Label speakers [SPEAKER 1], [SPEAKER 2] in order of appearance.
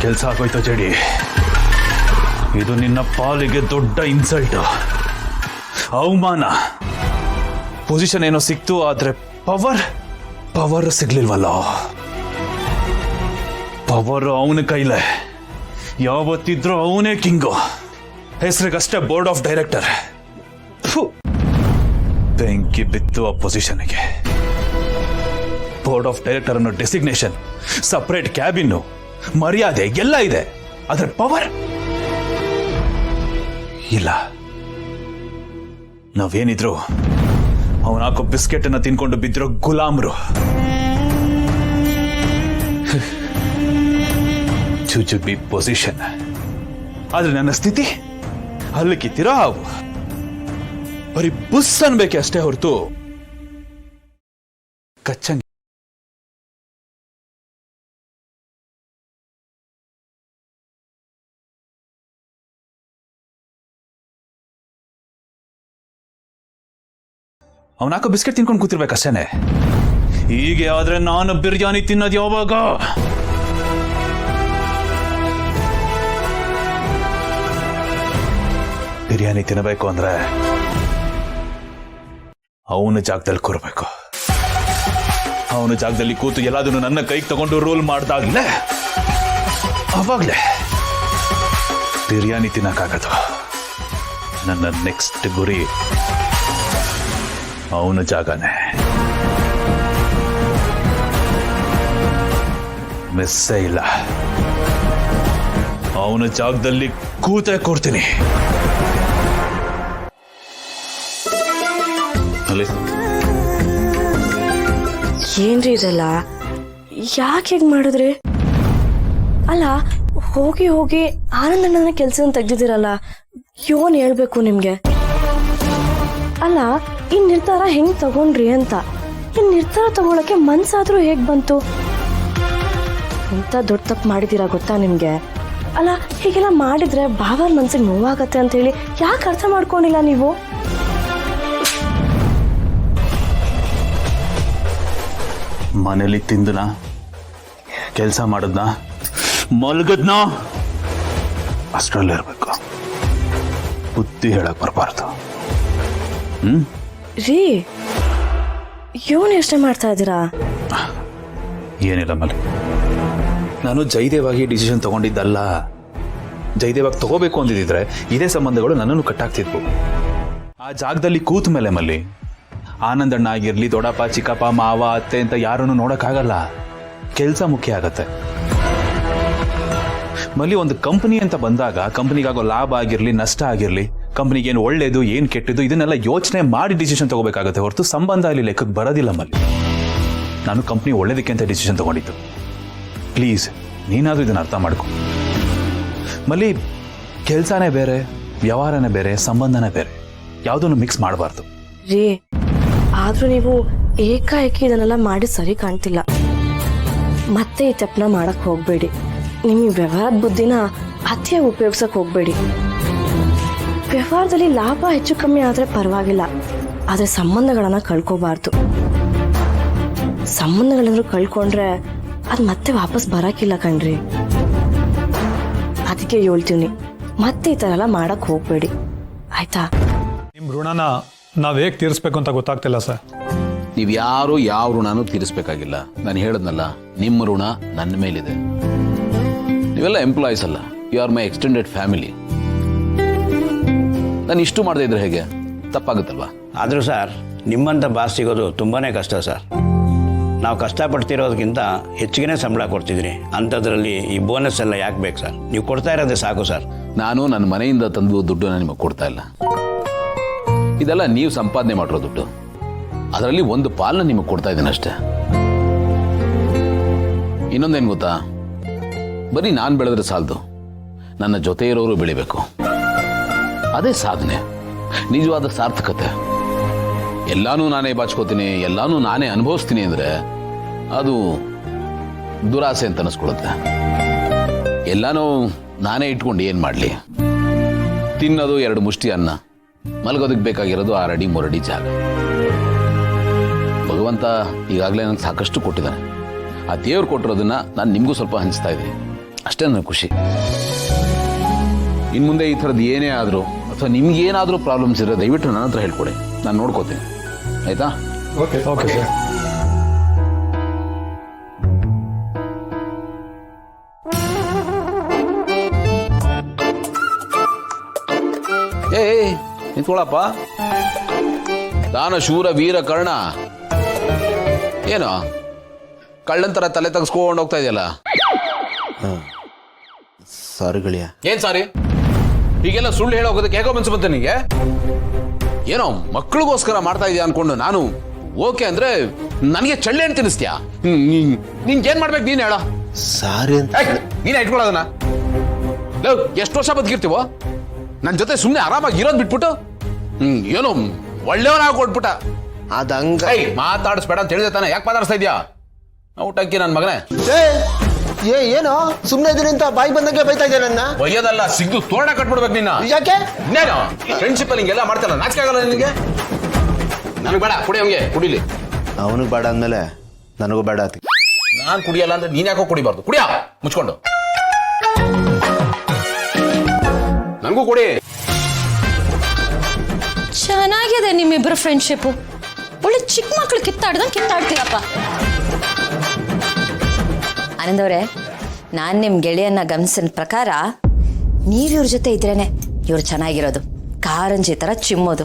[SPEAKER 1] ಕೆಲಸ ಆಗೋಯ್ತು ಜಡಿ. ಇದು ನಿನ್ನ ಪಾಲಿಗೆ ದೊಡ್ಡ ಇನ್ಸಲ್ಟ್, ಅವಮಾನ. ಪೊಸಿಷನ್ ಏನೋ ಸಿಕ್ತು, ಆದ್ರೆ ಪವರ್ ಸಿಗ್ಲಿಲ್ವಲ್ಲ. ಪವರ್ ಅವನ ಕೈಲೇ, ಯಾವತ್ತಿದ್ರೂ ಅವನೇ ಕಿಂಗು. ಹೆಸರಿಗಷ್ಟೇ ಬೋರ್ಡ್ ಆಫ್ ಡೈರೆಕ್ಟರ್. ಬೆಂಕಿ ಬಿತ್ತು ಆ ಪೊಸಿಷನ್ಗೆ. ಬೋರ್ಡ್ ಆಫ್ ಡೈರೆಕ್ಟರ್ ಅನ್ನೋ ಡೆಸಿಗ್ನೇಷನ್, ಸಪರೇಟ್ ಕ್ಯಾಬಿನ್, ಮರ್ಯಾದೆ ಎಲ್ಲ ಇದೆ, ಆದ್ರೆ ಪವರ್ ಇಲ್ಲ. ನಾವೇನಿದ್ರು ಅವನ ಹಾಕೋ ಬಿಸ್ಕೆಟ್ ಅನ್ನ ತಿನ್ಕೊಂಡು ಬಿದ್ದಿರೋ ಗುಲಾಮ್ರು. ಚುಚುಬಿ ಪೊಸಿಷನ್, ಆದ್ರೆ ನನ್ನ ಸ್ಥಿತಿ ಅಲ್ಲಿ ಕಿತ್ತಿರೋ ಹಾವು. ಬರೀ ಬುಸ್ ಅನ್ಬೇಕೆ ಅಷ್ಟೇ ಹೊರತು ಕಚ್ಚಂಗಿ. ಅವನಾಕೋ ಬಿಸ್ಕೆಟ್ ತಿನ್ಕೊಂಡು ಕೂತಿರ್ಬೇಕಷ್ಟೇನೆ. ಹೀಗೆ ಆದ್ರೆ ನಾನು ಬಿರಿಯಾನಿ ತಿನ್ನೋದು ಯಾವಾಗ? ಬಿರಿಯಾನಿ ತಿನ್ನಬೇಕು ಅಂದ್ರೆ ಅವನ ಜಾಗದಲ್ಲಿ ಕೂರ್ಬೇಕು. ಅವನ ಜಾಗದಲ್ಲಿ ಕೂತು ಎಲ್ಲಾದನ್ನು ನನ್ನ ಕೈಗೆ ತಗೊಂಡು ರೋಲ್ ಮಾಡ್ದಾಗ್ಲೇ ಅವಾಗ್ಲೇ ಬಿರಿಯಾನಿ ತಿನ್ನಕ್ಕಾಗದು. ನನ್ನ ನೆಕ್ಸ್ಟ್ ಗುರಿ ಅವನ ಜಾಗನೇ. ಮಿಸ್ಸೇ ಇಲ್ಲ. ಅವನ ಜಾಗದಲ್ಲಿ ಕೂತೇ ಕೂರ್ತೀನಿ.
[SPEAKER 2] ಏನ್ರಿ ಇದೆಲ್ಲ? ಯಾಕೆ ಹೇಗ್ ಮಾಡಿದ್ರಿ? ಅಲ್ಲ, ಹೋಗಿ ಹೋಗಿ ಆನಂದಣ್ಣನ ಕೆಲಸ ತೆಗ್ದಿದ್ದೀರಲ್ಲ, ಯೋನ್ ಹೇಳ್ಬೇಕು ನಿಮ್ಗೆ? ಅಲ್ಲ, ಈ ನಿರ್ಧಾರ ಹೆಂಗ್ ತಗೊಂಡ್ರಿ ಅಂತ. ಈ ನಿರ್ಧಾರ ತಗೊಳಕ್ಕೆ ಮನ್ಸಾದ್ರೂ ಹೇಗ್ ಬಂತು? ಎಂತ ದೊಡ್ಡ ತಪ್ಪು ಮಾಡಿದೀರಾ ಗೊತ್ತಾ ನಿಮ್ಗೆ? ಅಲ್ಲ, ಹೀಗೆಲ್ಲ ಮಾಡಿದ್ರೆ ಬಾವರ್ ಮನ್ಸಿಗೆ ನೋವಾಗತ್ತೆ ಅಂತ ಹೇಳಿ ಯಾಕೆ ಅರ್ಥ ಮಾಡ್ಕೊಂಡಿಲ್ಲ ನೀವು?
[SPEAKER 1] ಮನೇಲಿ ತಿಂದನ, ಕೆಲಸ ಮಾಡದ್ನ, ಮಲ್ಗದ್ನ, ಅಷ್ಟರಲ್ಲಿರ್ಬೇಕು. ಬುದ್ಧಿ ಹೇಳಕ್ ಬರಬಾರ್ದು.
[SPEAKER 2] ರೀ, ಯೋನ್ ಯೋಚನೆ ಮಾಡ್ತಾ ಇದ್ದೀರಾ?
[SPEAKER 1] ಏನಿಲ್ಲ ಮಲ್ಲಿ, ನಾನು ಜಯದೇವಾಗಿ ಡಿಸಿಷನ್ ತಗೊಂಡಿದ್ದಲ್ಲ. ಜಯದೇವಾಗಿ ತಗೋಬೇಕು ಅಂದಿದ್ರೆ ಇದೇ ಸಂಬಂಧಗಳು ನನ್ನನ್ನು ಕಟ್ಟಾಗ್ತಿದ್ವು. ಆ ಜಾಗದಲ್ಲಿ ಕೂತ ಮೇಲೆ ಮಲ್ಲಿ, ಆನಂದಣ್ಣ ಆಗಿರ್ಲಿ, ದೊಡ್ಡಪ್ಪ, ಚಿಕ್ಕಪ್ಪ, ಮಾವ, ಅತ್ತೆ ಅಂತ ಯಾರನ್ನು ನೋಡಕ್ಕಾಗಲ್ಲ. ಕೆಲಸ ಮುಖ್ಯ ಆಗತ್ತೆ ಮಲ್ಲಿ. ಒಂದು ಕಂಪನಿ ಅಂತ ಬಂದಾಗ ಕಂಪನಿಗಾಗೋ ಲಾಭ ಆಗಿರ್ಲಿ, ನಷ್ಟ ಆಗಿರ್ಲಿ, ಕಂಪನಿಗೆ ಏನು ಒಳ್ಳೇದು ಏನು ಕೆಟ್ಟದ್ದು ಇದನ್ನೆಲ್ಲ ಯೋಚನೆ ಮಾಡಿ ಡಿಸಿಷನ್ ತಗೋಬೇಕಾಗತ್ತೆ ಹೊರತು ಸಂಬಂಧ ಅಲ್ಲಿ ಲೆಕ್ಕಕ್ಕೆ ಬರೋದಿಲ್ಲ ಮಲ್ಲಿ. ನಾನು ಕಂಪ್ನಿ ಒಳ್ಳೇದಕ್ಕೆ ಅಂತ ಡಿಸಿಷನ್ ತಗೊಂಡಿದ್ದು. ಪ್ಲೀಸ್ ನೀನಾದ್ರೂ ಇದನ್ನ ಅರ್ಥ ಮಾಡ್ಕೊ ಮಲ್ಲಿ. ಕೆಲಸನೇ ಬೇರೆ, ವ್ಯವಹಾರನೇ ಬೇರೆ, ಸಂಬಂಧನೇ ಬೇರೆ, ಯಾವುದನ್ನು ಮಿಕ್ಸ್ ಮಾಡಬಾರ್ದು.
[SPEAKER 2] ರೀ, ಆದ್ರೂ ನೀವು ಏಕಾಏಕಿ ಇದನ್ನೆಲ್ಲ ಮಾಡಿ ಸರಿ ಕಾಣ್ತಿಲ್ಲ. ಮತ್ತೆ ಈ ತಪ್ಪನ ಮಾಡಕ್ ಹೋಗ್ಬೇಡಿ. ನಿಮ್ ವ್ಯವಹಾರದ ಬುದ್ಧಿನ ಅತಿಯಾಗಿ ಉಪಯೋಗಿಸಕ್ ಹೋಗ್ಬೇಡಿ. ವ್ಯವಹಾರದಲ್ಲಿ ಲಾಭ ಹೆಚ್ಚು ಕಮ್ಮಿ ಆದ್ರೆ ಪರವಾಗಿಲ್ಲ, ಆದ್ರೆ ಸಂಬಂಧಗಳನ್ನ ಕಳ್ಕೋಬಾರ್ದು. ಸಂಬಂಧಗಳನ್ನ ಕಳ್ಕೊಂಡ್ರೆ ಅದ್ ಮತ್ತೆ ವಾಪಸ್ ಬರಕಿಲ್ಲ ಕಣ್ರಿ. ಅದಕ್ಕೆ ಹೇಳ್ತೀವಿ, ಮತ್ತೆ ಈ ತರ ಎಲ್ಲ ಮಾಡಕ್ ಹೋಗ್ಬೇಡಿ, ಆಯ್ತಾ?
[SPEAKER 3] ನಿಮ್ ಋಣನ ನಾವ್ ಹೇಗ್ ತೀರಿಸ್ಬೇಕು ಅಂತ ಗೊತ್ತಾಗ್ತಿಲ್ಲ ಸರ್.
[SPEAKER 4] ನೀವ್ ಯಾರು ಯಾವ ಋಣನೂ ತೀರಿಸ್ಬೇಕಾಗಿಲ್ಲ. ನಾನು ಹೇಳದ್ನಲ್ಲ, ನಿಮ್ಮ ಋಣ ನನ್ನ ಮೇಲಿದೆ. ನೀವೆಲ್ಲ ಎಂಪ್ಲಾಯೀಸ್ ಅಲ್ಲ, you are my extended family. ನಾನು ಇಷ್ಟು ಮಾಡದೇ ಇದ್ರೆ ಹೇಗೆ? ತಪ್ಪಾಗುತ್ತಲ್ವಾ?
[SPEAKER 5] ಆದರೂ ಸರ್, ನಿಮ್ಮಂಥ ಬಾಸ್ ಸಿಗೋದು ತುಂಬಾ ಕಷ್ಟ ಸರ್. ನಾವು ಕಷ್ಟಪಡ್ತಿರೋದಕ್ಕಿಂತ ಹೆಚ್ಚಿಗೆ ಸಂಬಳ ಕೊಡ್ತಿದ್ದೀನಿ. ಅಂಥದ್ರಲ್ಲಿ ಈ ಬೋನಸ್ ಎಲ್ಲ ಯಾಕೆ ಬೇಕು ಸರ್? ನೀವು ಕೊಡ್ತಾ ಇರೋದೇ ಸಾಕು ಸರ್.
[SPEAKER 4] ನಾನು ನನ್ನ ಮನೆಯಿಂದ ತಂದು ದುಡ್ಡನ್ನು ನಿಮಗೆ ಕೊಡ್ತಾ ಇಲ್ಲ. ಇದೆಲ್ಲ ನೀವು ಸಂಪಾದನೆ ಮಾಡಿರೋ ದುಡ್ಡು. ಅದರಲ್ಲಿ ಒಂದು ಪಾಲನ್ನ ನಿಮಗೆ ಕೊಡ್ತಾ ಇದ್ದೀನಿ ಅಷ್ಟೇ. ಇನ್ನೊಂದೇನು ಗೊತ್ತಾ? ಬರೀ ನಾನು ಬೆಳೆದ್ರೆ ಸಾಲದು, ನನ್ನ ಜೊತೆ ಇರೋರು ಬೆಳಿಬೇಕು. ಅದೇ ಸಾಧನೆ, ನಿಜವಾದ ಸಾರ್ಥಕತೆ. ಎಲ್ಲಾನು ನಾನೇ ಬಾಚ್ಕೋತೀನಿ, ಎಲ್ಲಾನು ನಾನೇ ಅನುಭವಿಸ್ತೀನಿ ಅಂದ್ರೆ ಅದು ದುರಾಸೆ ಅಂತ ಅನಿಸ್ಕೊಳುತ್ತೆ. ಎಲ್ಲಾನು ನಾನೇ ಇಟ್ಕೊಂಡು ಏನ್ ಮಾಡ್ಲಿ? ತಿನ್ನೋದು 2 ಮುಷ್ಟಿ ಅನ್ನ, ಮಲಗೋದಕ್ಕೆ ಬೇಕಾಗಿರೋದು 6 ಅಡಿ 3 ಅಡಿ ಜಾಗ. ಭಗವಂತ ಈಗಾಗಲೇ ನನಗೆ ಸಾಕಷ್ಟು ಕೊಟ್ಟಿದ್ದಾನೆ. ಆ ದೇವ್ರು ಕೊಟ್ಟಿರೋದನ್ನ ನಾನು ನಿಮಗೂ ಸ್ವಲ್ಪ ಹಂಚ್ತಾ ಇದ್ದೀನಿ. ಅಷ್ಟೇ ನನ್ನ ಖುಷಿ. ಇನ್ನು ಮುಂದೆ ಈ ಥರದ್ದು ಏನೇ ಆದರೂ ಅಥವಾ ನಿಮ್ಗೇನಾದರೂ ಪ್ರಾಬ್ಲಮ್ಸ್ ಇರೋ ದಯವಿಟ್ಟು ನನ್ನ ಹತ್ರ ಹೇಳ್ಕೊಡಿ, ನಾನು ನೋಡ್ಕೋತೀನಿ. ಆಯಿತಾ?
[SPEAKER 3] Okay sir.
[SPEAKER 4] ಏ ನಿಂತ್ಕೊಳ್ಳಪ್ಪ. ದಾನ ಶೂರ ವೀರ ಕರ್ಣ, ಏನು ಕಳ್ಳಂತರ ತಲೆ ತೆಗೆಸ್ಕೊಂಡು ಹೋಗ್ತಾ ಇದೆಯಲ್ಲ?
[SPEAKER 6] ಸಾರಿ ಗೆಳೆಯ.
[SPEAKER 4] ಏನ್ ಸಾರಿ? ಹೀಗೆಲ್ಲ ಸುಳ್ಳು ಹೇಳೋಗೋದಕ್ಕೆ ಹೇಗೋ ಮನ್ಸು ಬಂತ ನಿಂಗೆ? ಏನೋ ಮಕ್ಕಳಿಗೋಸ್ಕರ ಮಾಡ್ತಾ ಇದೆಯಾ ಅನ್ಕೊಂಡು ನಾನು ಓಕೆ ಅಂದ್ರೆ ನನಗೆ ಚಳ್ಳೆ ಹಣ್ಣು ತಿನ್ನಿಸ್ತೀಯಾ? ನಿನ್ಗೇನ್ ಮಾಡ್ಬೇಕು ನೀನ್ ಹೇಳ?
[SPEAKER 6] ಸಾರಿ ಅಂತ
[SPEAKER 4] ನೀನೇ ಇಟ್ಕೊಳ್ಳೋದನ್ನ. ಎಷ್ಟು ವರ್ಷ ಬದುಕಿರ್ತೀವೋ ನನ್ನ ಜೊತೆ ಸುಮ್ಮನೆ ಆರಾಮಾಗಿ ಇರೋದ್ ಬಿಟ್ಬಿಟ್ಟು ಏನೋ ಒಳ್ಳೆಯವನಾಗ ಕೊಟ್ಬಿಟ್ಟ.
[SPEAKER 6] ಅದಂಗ
[SPEAKER 4] ಮಾತಾಡಿಸ್ಬೇಡ ಅಂತ ಹೇಳಿದೆ ತಾನೆ, ಯಾಕೆ ಮಾತಾಡಿಸ್ತಾ ಇದೆಯಾ? ಔಟಂಕಿ ನನ್ನ ಮಗನೇ.
[SPEAKER 6] ಏನೋ ಸುಮ್ಮನೆ ಇದೀನಿ ಅಂತ ಬಾಯಿ ಬಂದಂಗೆ ಬೈತಾ ಇದ್ದೆ ನನ್ನ.
[SPEAKER 4] ಒಯ್ಯೋದಲ್ಲ, ಸಿಗ್ದು ತೋರಣ ಕಟ್ಬಿಡ್ಬೇಕು ನಿನ್ನ.
[SPEAKER 6] ಯಾಕೆ?
[SPEAKER 4] ಇನ್ನೇನು ಫ್ರೆಂಡ್ಶಿಪ್ ಅಲ್ಲಿ ಹಿಂಗೆಲ್ಲ ಮಾಡ್ತಾರಲ್ಲ, ನಾಚಿಕೆ ಆಗಲ್ಲ ನಿನಗೆ? ನನಗೆ ಬೇಡ, ಕುಡಿ ಹಂಗೆ ಕುಡಿಲಿ.
[SPEAKER 6] ಅವನಿಗೆ ಬೇಡ ಅಂದ್ಮೇಲೆ ನನಗೂ ಬೇಡ ಆತಿ.
[SPEAKER 4] ನಾನು ಕುಡಿಯಲ್ಲ ಅಂದ್ರೆ ನೀನ್ ಯಾಕೋ ಕುಡಿಬಾರ್ದು? ಕುಡಿಯ ಮುಚ್ಕೊಂಡು. ನನಗೂ ಕುಡಿ.
[SPEAKER 2] ಚೆನ್ನಾಗಿದೆ ನಿಮ್ಮಿಬ್ಬರು ಫ್ರೆಂಡ್ಶಿಪ್. ಒಳ್ಳೆ ಚಿಕ್ಕ ಮಕ್ಳು ಕಿತ್ತಾಡ್ದಂಗೆ ಕಿತ್ತಾಡ್ತೀರಪ್ಪ. ಆನಂದವ್ರೆ, ನಾನು ನಿಮ್ಮ ಗೆಳೆಯನ್ನ ಗಮನಿಸಿದ ಪ್ರಕಾರ ನೀವು ಇವ್ರ ಜೊತೆ ಇದ್ರೇನೆ ಇವ್ರು ಚೆನ್ನಾಗಿರೋದು. ಕಾರಂಜಿ ತರ ಚಿಮ್ಮೋದು.